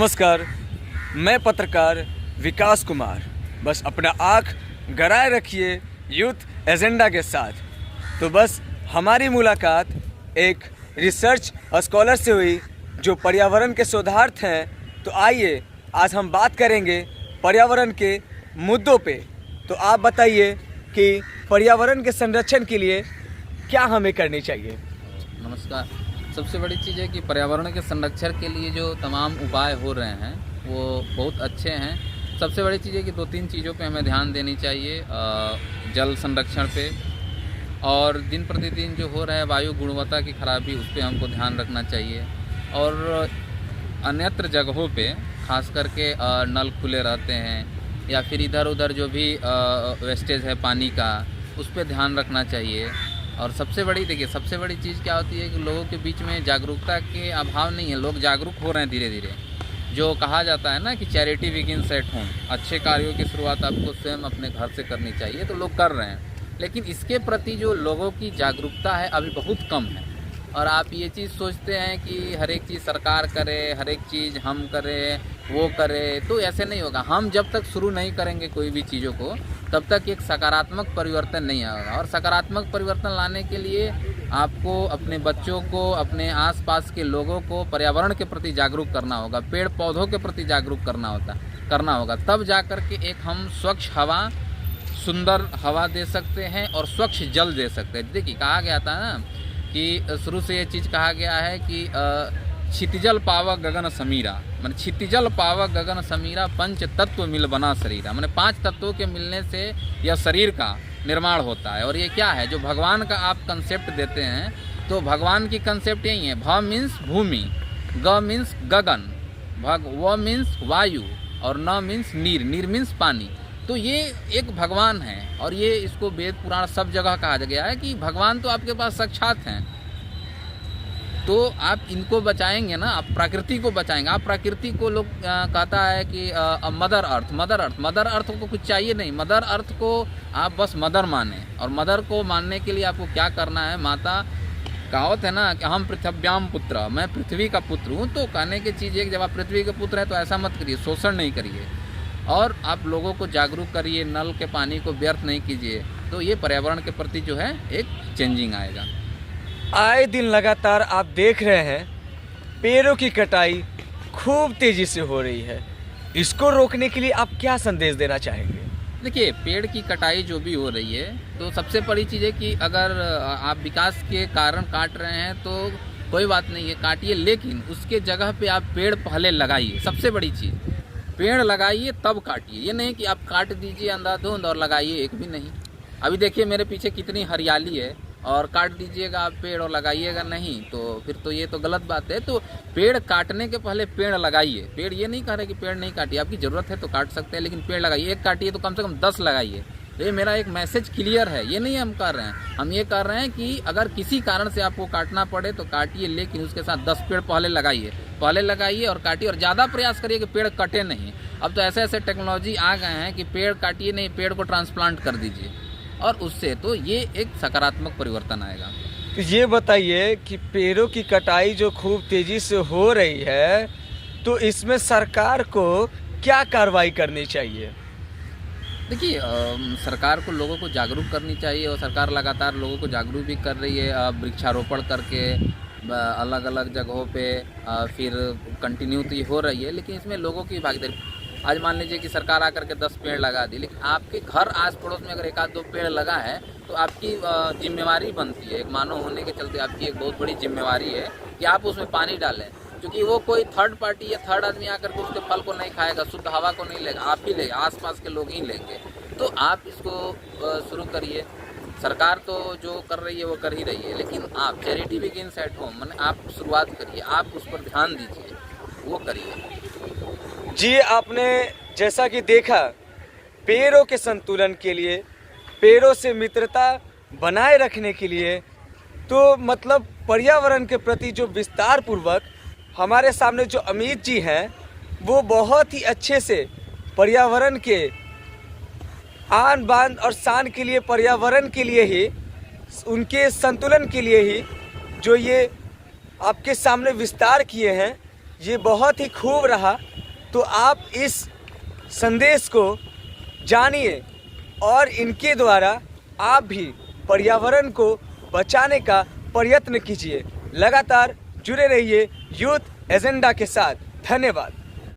नमस्कार, मैं पत्रकार विकास कुमार। बस अपना आँख गड़ाए रखिए यूथ एजेंडा के साथ। तो बस हमारी मुलाकात एक रिसर्च स्कॉलर से हुई जो पर्यावरण के शोधार्थ हैं। तो आइए आज हम बात करेंगे पर्यावरण के मुद्दों पे। तो आप बताइए कि पर्यावरण के संरक्षण के लिए क्या हमें करनी चाहिए। नमस्कार। सबसे बड़ी चीज़ है कि पर्यावरण के संरक्षण के लिए जो तमाम उपाय हो रहे हैं वो बहुत अच्छे हैं। सबसे बड़ी चीज़ है कि 2-3 चीज़ों पे हमें ध्यान देनी चाहिए। जल संरक्षण पे और दिन प्रतिदिन जो हो रहा है वायु गुणवत्ता की खराबी, उस पर हमको ध्यान रखना चाहिए। और अन्यत्र जगहों पे खास करके नल खुले रहते हैं या फिर इधर उधर जो भी वेस्टेज है पानी का, उस पर ध्यान रखना चाहिए। और सबसे बड़ी चीज़ क्या होती है कि लोगों के बीच में जागरूकता के अभाव नहीं है। लोग जागरूक हो रहे हैं धीरे धीरे। जो कहा जाता है ना कि चैरिटी बिगिंस एट होम, अच्छे कार्यों की शुरुआत आपको स्वयं अपने घर से करनी चाहिए, तो लोग कर रहे हैं। लेकिन इसके प्रति जो लोगों की जागरूकता है अभी बहुत कम है। और आप ये चीज़ सोचते हैं कि हर एक चीज़ सरकार करे, हर एक चीज़ हम करें, वो करे, तो ऐसे नहीं होगा। हम जब तक शुरू नहीं करेंगे कोई भी चीज़ों को, तब तक एक सकारात्मक परिवर्तन नहीं आएगा। और सकारात्मक परिवर्तन लाने के लिए आपको अपने बच्चों को, अपने आसपास के लोगों को पर्यावरण के प्रति जागरूक करना होगा, पेड़ पौधों के प्रति जागरूक करना होगा। तब जा कर के एक हम स्वच्छ हवा, सुंदर हवा दे सकते हैं और स्वच्छ जल दे सकते हैं। देखिए, कहा गया था ना कि शुरू से ये चीज़ कहा गया है कि क्षितिजल पावक गगन समीरा, मैंने क्षितिजल पावक गगन समीरा, पंच तत्व मिल बना शरीरा। मैंने 5 तत्वों के मिलने से यह शरीर का निर्माण होता है। और ये क्या है, जो भगवान का आप कंसेप्ट देते हैं, तो भगवान की कंसेप्ट यही है। भ मीन्स भूमि, ग मीन्स गगन, व मीन्स वायु और न मीन्स नीर, नीर मीन्स पानी। तो ये एक भगवान है और ये इसको वेद पुराण सब जगह कहा गया है कि भगवान तो आपके पास साक्षात हैं। तो आप इनको बचाएंगे ना, आप प्रकृति को बचाएंगे। आप प्रकृति को लोग कहता है कि मदर अर्थ को कुछ चाहिए नहीं। मदर अर्थ को आप बस मदर माने। और मदर को मानने के लिए आपको क्या करना है, माता कहावत है ना कि हम पृथ्व्याम पुत्र, मैं पृथ्वी का पुत्र हूँ। तो कहने की चीज़ है कि जब आप पृथ्वी के पुत्र हैं तो ऐसा मत करिए, शोषण नहीं करिए और आप लोगों को जागरूक करिए, नल के पानी को व्यर्थ नहीं कीजिए। तो ये पर्यावरण के प्रति जो है एक चेंजिंग आएगा। आए दिन लगातार आप देख रहे हैं पेड़ों की कटाई खूब तेजी से हो रही है। इसको रोकने के लिए आप क्या संदेश देना चाहेंगे? देखिए, पेड़ की कटाई जो भी हो रही है, तो सबसे बड़ी चीज़ है कि अगर आप विकास के कारण काट रहे हैं तो कोई बात नहीं है, काटिए, लेकिन उसके जगह पे आप पेड़ पहले लगाइए। सबसे बड़ी चीज़, पेड़ लगाइए तब काटिए। ये नहीं कि आप काट दीजिए अंधाधुंध और लगाइए एक भी नहीं। अभी देखिए मेरे पीछे कितनी हरियाली है और काट दीजिएगा आप पेड़ और लगाइएगा नहीं, तो फिर तो ये तो गलत बात है। तो पेड़ काटने के पहले पेड़ लगाइए। पेड़ ये नहीं कह रहे कि पेड़ नहीं काटिए, आपकी ज़रूरत है तो काट सकते हैं, लेकिन पेड़ लगाइए। एक काटिए तो कम से कम 10 लगाइए। तो ये मेरा एक मैसेज क्लियर है। ये नहीं हम कर रहे हैं, हम ये कर रहे हैं कि अगर किसी कारण से आपको काटना पड़े तो काटिए, लेकिन उसके साथ 10 पेड़ पहले लगाइए और काटिए। और ज़्यादा प्रयास करिए कि पेड़ कटे नहीं। अब तो ऐसे टेक्नोलॉजी आ गए हैं कि पेड़ काटिए नहीं, पेड़ को ट्रांसप्लांट कर दीजिए, और उससे तो ये एक सकारात्मक परिवर्तन आएगा। तो ये बताइए कि पेड़ों की कटाई जो खूब तेजी से हो रही है, तो इसमें सरकार को क्या कार्रवाई करनी चाहिए? देखिए, सरकार को लोगों को जागरूक करनी चाहिए और सरकार लगातार लोगों को जागरूक भी कर रही है, वृक्षारोपण करके अलग अलग जगहों पे फिर कंटिन्यू तो ये हो रही है। लेकिन इसमें लोगों की भागीदारी, आज मान लीजिए कि सरकार आकर के 10 पेड़ लगा दी, लेकिन आपके घर आस पड़ोस में अगर 1-2 पेड़ लगा है तो आपकी जिम्मेवारी बनती है। एक मानव होने के चलते आपकी एक बहुत बड़ी जिम्मेवारी है कि आप उसमें पानी डालें, क्योंकि वो कोई थर्ड पार्टी या थर्ड आदमी आकर के उसके फल को नहीं खाएगा, शुद्ध हवा को नहीं लेगा, आप ही लेगा, आसपास के लोग ही लेंगे। तो आप इसको शुरू करिए। सरकार तो जो कर रही है वो कर ही रही है, लेकिन आप चैरिटी बिगिंस एट होम, मैंने आप शुरुआत करिए, आप उस पर ध्यान दीजिए, वो करिए। जी, आपने जैसा कि देखा, पेड़ों के संतुलन के लिए, पेड़ों से मित्रता बनाए रखने के लिए, तो मतलब पर्यावरण के प्रति जो विस्तार पूर्वक हमारे सामने जो अमित जी हैं, वो बहुत ही अच्छे से पर्यावरण के आन बान और शान के लिए, पर्यावरण के लिए ही, उनके संतुलन के लिए ही जो ये आपके सामने विस्तार किए हैं, ये बहुत ही खूब रहा। तो आप इस संदेश को जानिए और इनके द्वारा आप भी पर्यावरण को बचाने का प्रयत्न कीजिए। लगातार जुड़े रहिए यूथ एजेंडा के साथ। धन्यवाद।